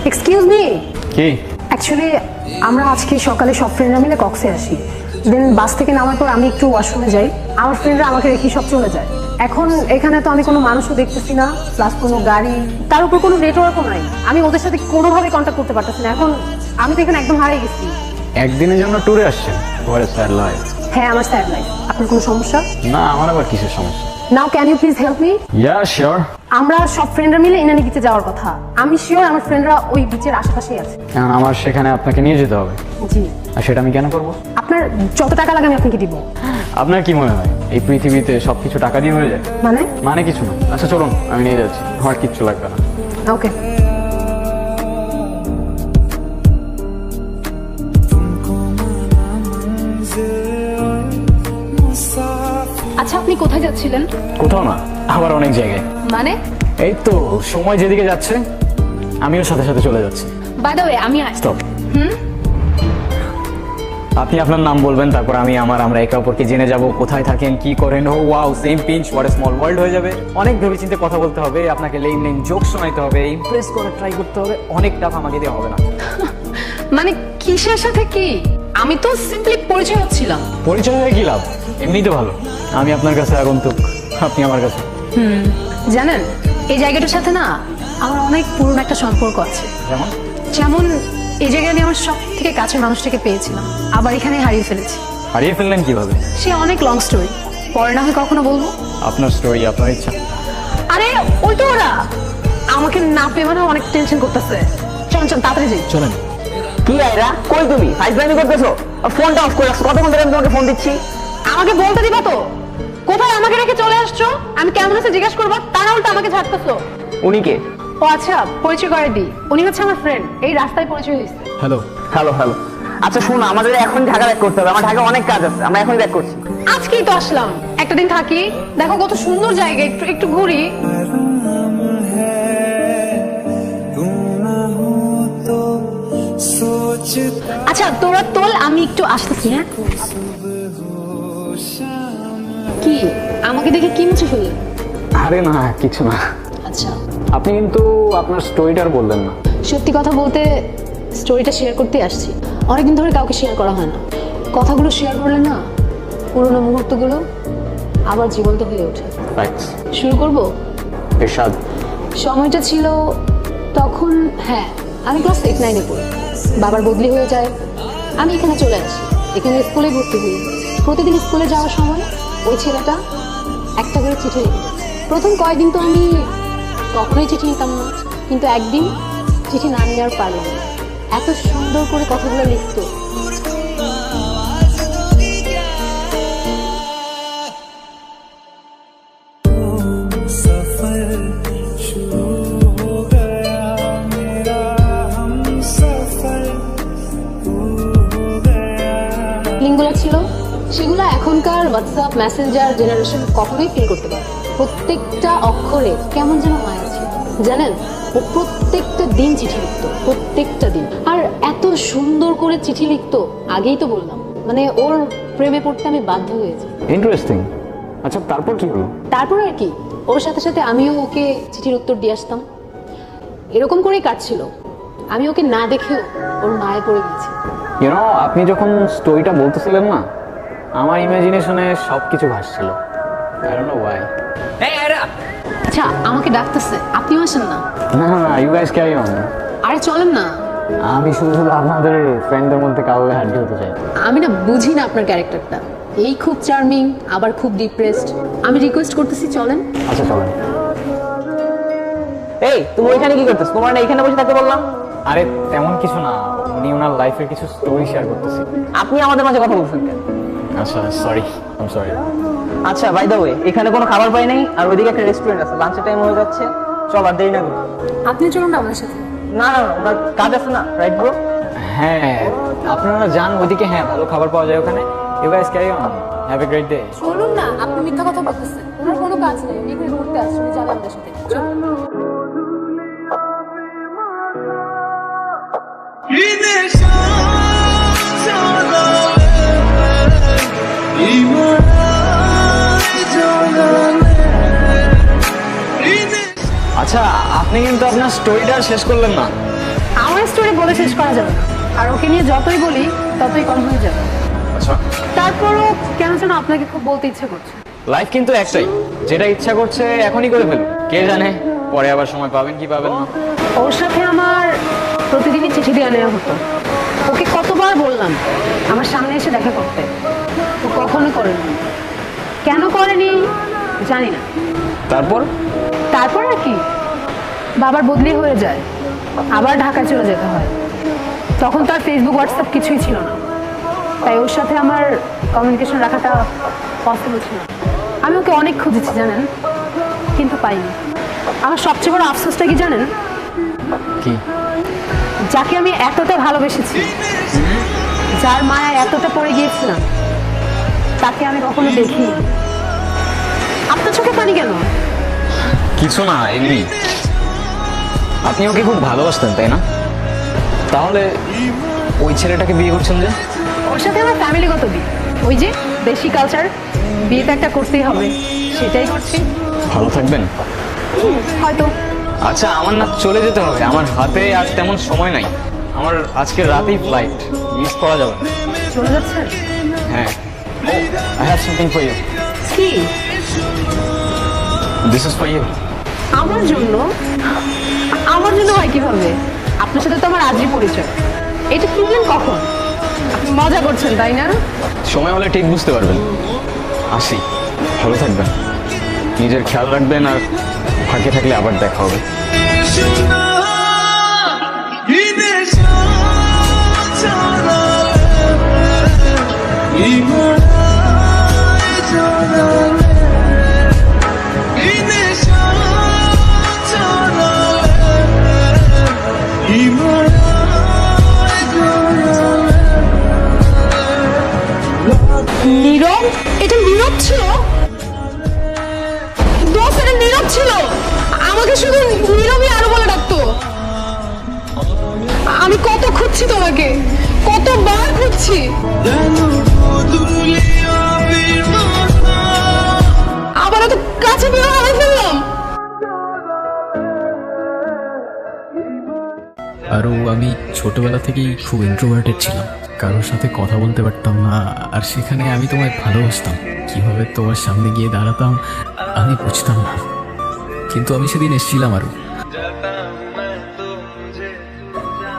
Excuse me. কি? Actually আমরা আজকে সকালে সব ফ্রেন্ডরা মিলে কক্সে আসি। দেন বাস থেকে নামার পর আমি একটু ওয়াশরুমে যাই, আমার ফ্রেন্ডরা আমাকে রেখে সব চলে যায়। এখন এখানে তো আমি কোনো মানুষও দেখতেছি না, প্লাস কোনো গাড়ি, তার উপর কোনো নেটওয়ার্কও নাই। আমি ওদের সাথে কোনোভাবে কন্ট্যাক্ট করতে পারতেছি না। এখন আমি তো এখানে একদম হারিয়ে গেছি। একদিনের জন্য ট্যুরে আসছেন? ঘরে স্যার লাইফ। হ্যাঁ, আমার স্যাড লাইফ। আপনার কোনো সমস্যা? না, আমার আবার কিসের সমস্যা? Now can you please help me? Yeah sure. আমরা সব ফ্রেন্ডরা মিলে ইনানি বিচে যাওয়ার কথা। আমি শিওর আমার ফ্রেন্ডরা ওই বিচের আশেপাশেই আছে। কারণ আমার সেখানে আপনাকে নিয়ে যেতে হবে। জি। আর সেটা আমি কেন করব? আপনার যত টাকা লাগে আমি আপনাকে দিব। আপনার কি মনে হয় এই পৃথিবীতে সবকিছু টাকা দিয়ে হয়ে যায়? মানে কিছু না। আচ্ছা চলুন, আমি নিয়ে যাচ্ছি, আমার কিচ্ছু লাগবে না। ওকে। আচ্ছা, আপনি কোথায় যাচ্ছিলেন? কোথাও না, আবার অনেক জায়গায়। মানে? এই তো সময় যেদিকে যাচ্ছে আমিও সাথে সাথে চলে যাচ্ছি। বাই দ্য ওয়ে, আমি স্টপ। আপনি আপনার নাম বলবেন, তারপর আমরা একে অপরকে জেনে যাব, কোথায় থাকেন, কি করেন। Oh wow, same pinch, what a small world হয়ে যাবে। অনেক ভেবেচিন্তে কথা বলতে হবে, আপনাকে লেম লেম জোক শোনাইতে হবে, ইমপ্রেস করে ট্রাই করতে হবে। অনেক টাফ, আমাকে দিয়ে হবে না। মানে কিসের সাথে কি? আমি তো সিম্পলি পরিচয় হচ্ছিলাম। পরিচয় হয়ে কি লাভ? এমনিই তো ভালো। আমি আপনার কাছে আগন্তুক, আপনি আমার কাছে। জানেন, এই জায়গাটার সাথে না আমার অনেক পুরনো একটা সম্পর্ক আছে। যেমন? যেমন এই জায়গায় আমি আমার সব থেকে কাছের মানুষটাকে পেয়েছিলাম, আবার এখানে হারিয়ে ফেলেছি। হারিয়ে ফেললেন কিভাবে? সে অনেক লং স্টোরি, পরে না হয় কখনো বলবো। আপনার স্টোরি, আপনার ইচ্ছা। আরে ওই তো ওরা আমাকে না পেয়ে মানে অনেক টেনশন করতেছে। চল চল তাড়াতাড়ি যাই। চলেন। কি আইরা, কই তুমি? ফাইজলামি করতেছো? আর ফোনটা অফ করে রাখছো। কতক্ষণ ধরে আমি তোমাকে ফোন দিচ্ছি? আমাকে বলতে দিবা তো কোথায় আমাকে রেখে চলে আসছো? আমি কেমন আছে জিজ্ঞেস করবো, তা না উল্টা আমাকে ঝাড়তেছো। উনি কে? ও আচ্ছা, পরিচয় করে দিই। উনি হচ্ছে আমার ফ্রেন্ড, এই রাস্তায় পরিচয় হয়েছে। হ্যালো। Hello hello. আচ্ছা শোনো, আমাদের এখন ঢাকা ব্যাক করতে হবে। আমার ঢাকা অনেক কাজ আছে, আমরা এখনই ব্যাক করছি। আজকেই তো আসলাম, একটা দিন থাকি, দেখো কত সুন্দর জায়গা, একটু একটু ঘুরি। আচ্ছা তোরা তোল, আমি একটু আসতেছি। হ্যাঁ, কি আমাকে দেখে কি মুছে ফেললেন? আরে না, কিছু না। আচ্ছা, আপনি কিন্তু আপনার স্টোরিটা আর বললেন না। সত্যি কথা বলতে স্টোরিটা শেয়ার করতে আসছি। অনেকদিন ধরে কাউকে শেয়ার করা হয় না। কথাগুলো শেয়ার করলে না পুরোনো মুহূর্তগুলো আবার জীবন্ত হয়ে ওঠে। ফ্যাক্টস। শুরু করব? এরশাদ। সময়টা ছিল তখন, হ্যাঁ আমি ক্লাস 8-9-এ পড়ি। বাবার বদলি হয়ে যায়, আমি এখানে চলে আসি। এখানে স্কুলে ভর্তি হই। প্রতিদিন স্কুলে যাওয়ার সময় ওই ছেলেটা একটা করে চিঠি লিখে। প্রথম কয়েকদিন তো আমি কখনোই চিঠি নিতাম না, কিন্তু একদিন চিঠি না নিয়ে আর পারলাম না। এত সুন্দর করে কথাগুলো লিখতো। লিঙ্কগুলো ছিল, সেগুলো এখনকার হোয়াটসঅ্যাপ মেসেঞ্জার জেনারেশন কখনোই ফিল করতে পারে। প্রত্যেকটা অক্ষরে কেমন যেন মায়া ছিল। জানেন, ও প্রত্যেকটা দিন চিঠি লিখতো, প্রত্যেকটা দিন। আর এত সুন্দর করে চিঠি লিখতো, আগেই তো বললাম, মানে ওর প্রেমে পড়তে আমি বাধ্য হয়েছি। ইন্টারেস্টিং। আচ্ছা তারপর কি হলো? তারপর আর কি, ওর সাথে সাথে আমিও ওকে চিঠির উত্তর দিয়ে আসতাম। এরকম করেই কাটছিল। আমি ওকে না দেখেও ওর মায়ে পড়ে গেছি। আপনি যখন স্টোরিটা বলতেছিলেন না, আমার ইমাজিনেশনে সবকিছু ভাসছিল। I don't know why. আচ্ছা, আমাকে ডাকতেছে, আপনিও আসেন না? না না, ইউ গাইস ক্যারি অন। আরে চলেন না। আমি শুধু আপনাদের ফ্রেন্ডদের মধ্যে কাউকে হাঁটি হতে চাই। আমি না বুঝি না আপনার ক্যারেক্টারটা। এই খুব চার্মিং, আবার খুব ডিপ্রেসড। আমি রিকোয়েস্ট করতেছি, চলেন। আচ্ছা চলেন। এই তুমি ওইখানে কি করতেছো? তোমার না এখানে বসে থাকতে বললাম? আরে তেমন কিছু না, উনি ওনার লাইফের কিছু স্টোরি শেয়ার করতেছি। আপনি আমাদের মাঝে কথা বলছেন কেন? আচ্ছা সরি, আই এম সরি। আচ্ছা বাই দ্য ওয়ে, এখানে কোনো খাবার পাই নাই, আর ওইদিকে একটা রেস্টুরেন্ট আছে, লাঞ্চের টাইম হয়ে যাচ্ছে। চল আর দেরি না করি। আপনি চলুন না আমার সাথে। না না না, ওনার কাজ আছে না, রাইট ব্রো? হ্যাঁ, আপনারা যান ওইদিকে। হ্যাঁ, ভালো খাবার পাওয়া যায় ওখানে। You guys carry on, have a great day. চলুন না, আপনি মিথ্যা কথা বলতেছেন। ওনার কোনো কাজ নেই, উনি এখানে ঘুরতে আসছেন, যাবেন আমাদের সাথে। চলুন। আচ্ছা, আপনি কিন্তু আপনার স্টোরিটা শেষ করলেন না। বলে শেষ করা যাবে না। আর ওকে নিয়ে যতই বলি ততই কম হয়ে যাবে। আচ্ছা, তারপরও কেন যেন আপনাকে খুব বলতে ইচ্ছে করছে। লাইফ কিন্তু একটাই, যেটা ইচ্ছা করছে এখনই করে ফেলুন, কে জানে পরে আবার সময় পাবেন কি পাবেন না। ওর সাথে আমার প্রতিদিনই চিঠি দেওয়া নেওয়া হতো। ওকে কতবার বললাম আমার সামনে এসে দেখা করতে, ও কখনো করেনি। কেন করেনি জানি না। তারপর তারপর আর কি, বাবার বদলি হয়ে যায়, আবার ঢাকায় চলে যেতে হয়। তখন তো আর ফেসবুক হোয়াটসঅ্যাপ কিছুই ছিল না, তাই ওর সাথে আমার কমিউনিকেশন রাখাটা পসিবল ছিল না। আমি ওকে অনেক খুঁজেছি জানেন, কিন্তু পাইনি। আমার সবচেয়ে বড় আফসোসটা কি জানেন? কি? যাকে আমি এতটা ভালোবেসেছি, যার মায়া এতটা পড়ে গিয়েছিলাম, তাকে আমি কখনো দেখিনি। আপনার চোখে পানি কেন? কিছু না, এমনি। আপনি ওকে খুব ভালোবাসতেন তাই না? তাহলে ওই ছেলেটাকে বিয়ে করছেন যে? ওর সাথে আমার ফ্যামিলিগত বিয়ে, ওই যে দেশি কালচার, বিয়ে তো একটা করতেই হবে, সেটাই করছি। ভালো থাকবেন হয়তো। আচ্ছা, আমার না চলে যেতে হবে, আমার হাতে আজ তেমন সময় নাই। আমার আজকে রাতেই ফ্লাইট, মিস করা যাবে না। চলে যাচ্ছেন? হ্যাঁ, I have something for you. কি? This is for you. আমার জন্য? আমার জন্য হয় কিভাবে? আপনার সাথে তো আমার আজই পরিচয়। এটা কিনলেন কখন? আপনি মজা করছেন তাই না? সময় হলে ঠিক বুঝতে পারবেন। আসি, ভালো থাকবেন, নিজের খেয়াল রাখবেন, আর ফাঁকে থাকলে আবার দেখা হবে। নীরব? এটা নীরব ছিল? দোস্ত, এটা নীরব ছিল। আমাকে শুধু নীরবই আরো বলে ডাকতো। আমি কত খুঁজছি তোমাকে, কতবার খুঁজছি। আবার এত কাছে পেয়ে হারিয়ে ফেললাম। আরও আমি ছোটবেলা থেকেই খুব ইন্ট্রোভার্টেড ছিলাম, কারোর সাথে কথা বলতে পারতাম না। আর সেখানে আমি তোমায় ভালোবাসতাম, কিভাবে তোমার সামনে গিয়ে দাঁড়াতাম আমি বুঝতাম না। কিন্তু আমি সেদিন এসেছিলাম আরও,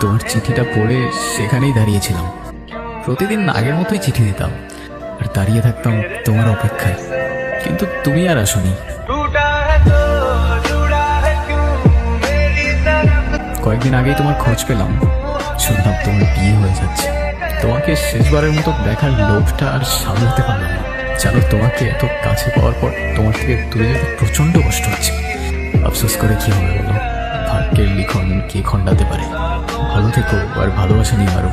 তোমার চিঠিটা পড়ে সেখানেই দাঁড়িয়েছিলাম। প্রতিদিন আগের মতোই চিঠি দিতাম আর দাঁড়িয়ে থাকতাম তোমার অপেক্ষায়, কিন্তু তুমি আর আসোনি। কয়েকদিন আগেই তোমার খোঁজ পেলাম, শুনলাম তোমার বিয়ে হয়ে যাচ্ছে। তোমাকে শেষবারের মতো দেখার লোভটা আর সামলাতে পারলাম না। জানো, তোমাকে এত কাছে পাওয়ার পর তোমার থেকে দূরে যেতে প্রচণ্ড কষ্ট হচ্ছে। আফসোস করে কি হবে বলো, ভাগ্যের লিখন কে খণ্ডাতে পারে। ভালো থেকো আর ভালোবাসা নিও আরো।